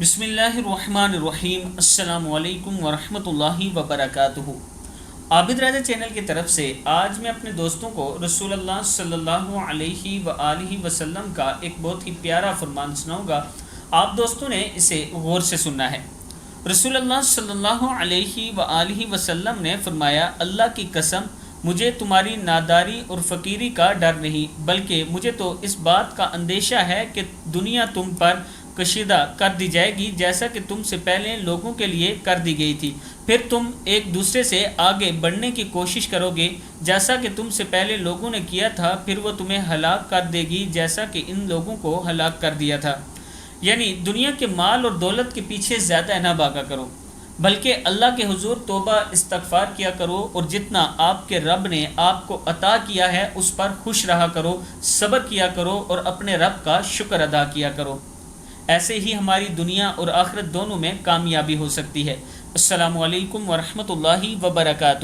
بسم اللہ الرحمن الرحیم۔ السلام علیکم ورحمۃ اللہ وبرکاتہ۔ عابد راجہ چینل کی طرف سے آج میں اپنے دوستوں کو رسول اللہ صلی اللہ علیہ وآلہ وسلم کا ایک بہت ہی پیارا فرمان سناؤں گا۔ آپ دوستوں نے اسے غور سے سننا ہے۔ رسول اللہ صلی اللہ علیہ وآلہ وسلم نے فرمایا، اللہ کی قسم مجھے تمہاری ناداری اور فقیری کا ڈر نہیں، بلکہ مجھے تو اس بات کا اندیشہ ہے کہ دنیا تم پر کشیدہ کر دی جائے گی جیسا کہ تم سے پہلے لوگوں کے لیے کر دی گئی تھی، پھر تم ایک دوسرے سے آگے بڑھنے کی کوشش کرو گے جیسا کہ تم سے پہلے لوگوں نے کیا تھا، پھر وہ تمہیں ہلاک کر دے گی جیسا کہ ان لوگوں کو ہلاک کر دیا تھا۔ یعنی دنیا کے مال اور دولت کے پیچھے زیادہ نہ بھاگا کرو، بلکہ اللہ کے حضور توبہ استغفار کیا کرو، اور جتنا آپ کے رب نے آپ کو عطا کیا ہے اس پر خوش رہا کرو، صبر کیا کرو اور اپنے رب کا شکر ادا کیا کرو۔ ایسے ہی ہماری دنیا اور آخرت دونوں میں کامیابی ہو سکتی ہے۔ السلام علیکم ورحمۃ اللہ وبرکاتہ۔